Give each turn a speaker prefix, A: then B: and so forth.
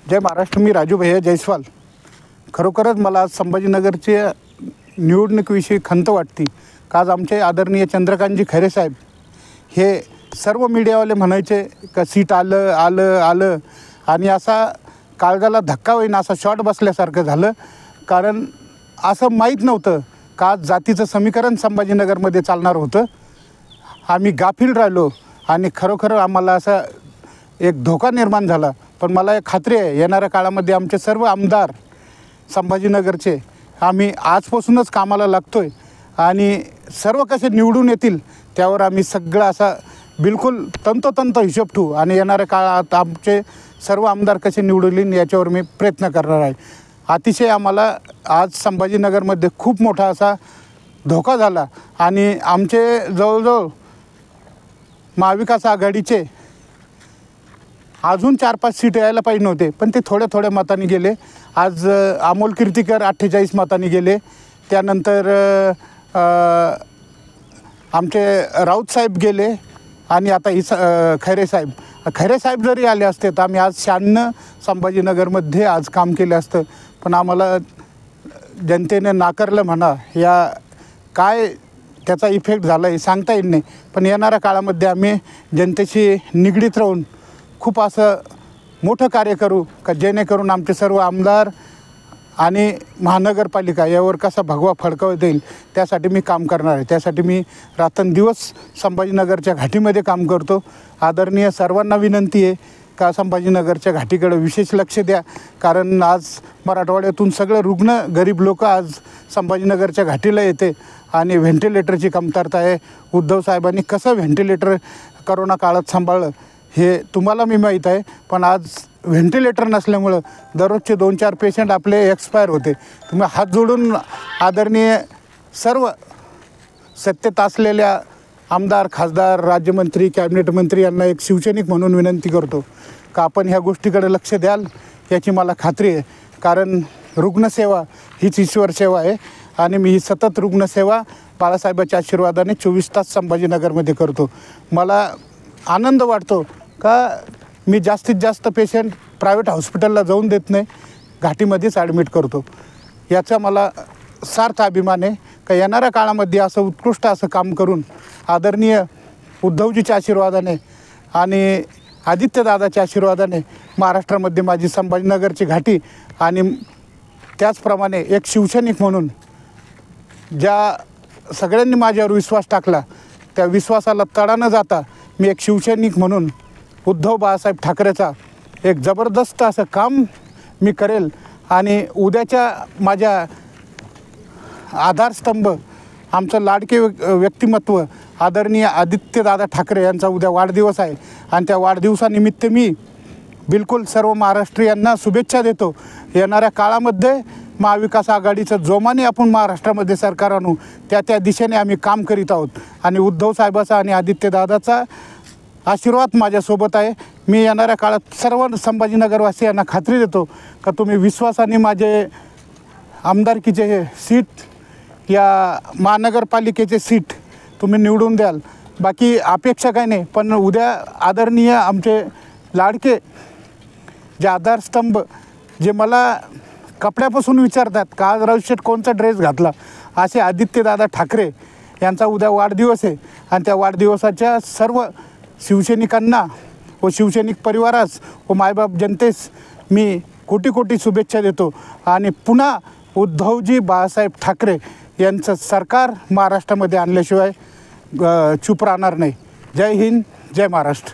A: जय महाराष्ट्र. मी राजू भैया जयस्वाल. खरोखरच मला आज संभाजीनगरच्या निवडणुकीविषयी खंत वाटते. का आज आमचे आदरणीय चंद्रकांतजी खैरे साहेब हे सर्व मीडियावाले म्हणायचे का सीट आलं आलं आलं आणि असा काळजाला धक्का होईन असा शॉट बसल्यासारखं झालं. कारण असं माहीत नव्हतं का आज जातीचं समीकरण संभाजीनगरमध्ये चालणार होतं. आम्ही गाफील राहिलो आणि खरोखर आम्हाला असा एक धोका निर्माण झाला. पण मला एक खात्री आहे येणाऱ्या काळामध्ये आमचे सर्व आमदार संभाजीनगरचे आम्ही आजपासूनच कामाला लागतो आहे आणि सर्व कसे निवडून येतील त्यावर आम्ही सगळं असा बिलकुल तंतोतंत हिशोब ठेवू आणि येणाऱ्या काळात आमचे सर्व आमदार कसे निवडून येईल याच्यावर मी प्रयत्न करणार आहे. अतिशय आम्हाला आज संभाजीनगरमध्ये खूप मोठा असा धोका झाला आणि आमचे जवळजवळ महाविकास आघाडीचे अजून 4-5 सीट यायला पाहिजे नव्हते पण ते थोड्या मतांनी गेले. आज अमोल कीर्तीकर 48 मतांनी गेले. त्यानंतर आमचे राऊत साहेब गेले आणि आता खैरे साहेब जरी आले असते तर आम्ही आज 96 संभाजीनगरमध्ये आज काम केलं असतं. पण आम्हाला जनतेने नाकारलं म्हणा या काय त्याचा इफेक्ट झाला हे सांगता येत नाही. पण येणाऱ्या काळामध्ये आम्ही जनतेशी निगडीत राहून खूप असं मोठं कार्य करू का जेणेकरून आमचे सर्व आमदार आणि महानगरपालिका यावर कसा भगवा फडकवता येईल त्यासाठी मी काम करणार आहे. त्यासाठी मी रात्रंदिवस संभाजीनगरच्या घाटीमध्ये काम करतो. आदरणीय सर्वांना विनंती आहे का संभाजीनगरच्या घाटीकडे विशेष लक्ष द्या. कारण आज मराठवाड्यातून सगळे रुग्ण गरीब लोक आज संभाजीनगरच्या घाटीला येते आणि व्हेंटिलेटरची कमतरता आहे. उद्धव साहेबांनी कसं व्हेंटिलेटर करोना काळात सांभाळलं हे तुम्हाला मी माहीत आहे. पण आज व्हेंटिलेटर नसल्यामुळं दररोजचे 2-4 पेशंट आपले एक्सपायर होते. तुम्ही हात जोडून आदरणीय सर्व सत्तेत असलेल्या आमदार खासदार राज्यमंत्री कॅबिनेट मंत्री यांना एक शिवसैनिक म्हणून विनंती करतो का आपण ह्या गोष्टीकडे लक्ष द्याल याची मला खात्री आहे. कारण रुग्णसेवा हीच ईश्वर सेवा आहे आणि मी ही सतत रुग्णसेवा बाळासाहेबांच्या आशीर्वादाने 24 तास संभाजीनगरमध्ये करतो. मला आनंद वाटतो का मी जास्तीत जास्त पेशंट प्रायव्हेट हॉस्पिटलला जाऊन देत नाही, घाटीमध्येच ॲडमिट करतो. याचा मला सार्थ अभिमान आहे का येणाऱ्या काळामध्ये असं उत्कृष्ट असं काम करून आदरणीय उद्धवजीच्या आशीर्वादाने आणि आदित्यदादाच्या आशीर्वादाने महाराष्ट्रामध्ये माझी संभाजीनगरची घाटी आणि त्याचप्रमाणे एक शिवसैनिक म्हणून ज्या सगळ्यांनी माझ्यावर विश्वास टाकला त्या विश्वासाला तडा न जाता मी एक शिवसैनिक म्हणून उद्धव बाळासाहेब ठाकरेचा एक जबरदस्त असं काम मी करेल. आणि उद्याच्या माझ्या आधारस्तंभ आमचं लाडके व्यक्तिमत्व आदरणीय आदित्यदादा ठाकरे यांचा उद्या वाढदिवस आहे आणि त्या वाढदिवसानिमित्त मी बिलकुल सर्व महाराष्ट्रीयांना शुभेच्छा देतो. येणाऱ्या काळामध्ये महाविकास आघाडीचं जोमाने आपण महाराष्ट्रामध्ये सरकार आणू त्या दिशेने आम्ही काम करीत आहोत आणि उद्धव साहेबाचा आणि आदित्यदादाचा आशीर्वाद माझ्यासोबत आहे. मी येणाऱ्या काळात सर्व संभाजीनगरवासियांना खात्री देतो का तुम्ही विश्वासाने माझे आमदारकीचे हे सीट या महानगरपालिकेचे सीट तुम्ही निवडून द्याल. बाकी अपेक्षा काय नाही. पण उद्या आदरणीय आमचे लाडके जे आधारस्तंभ जे मला कपड्यापासून विचारतात का आज राजशेठ कोणता ड्रेस घातला असे आदित्यदादा ठाकरे यांचा उद्या वाढदिवस आहे आणि त्या वाढदिवसाच्या सर्व शिवसैनिकांना व शिवसैनिक परिवारास व मायबाप जनतेस मी कोटी शुभेच्छा देतो आणि पुन्हा उद्धवजी बाळासाहेब ठाकरे यांचं सरकार महाराष्ट्रामध्ये आणल्याशिवाय चूप राहणार नाही. जय हिंद, जय महाराष्ट्र.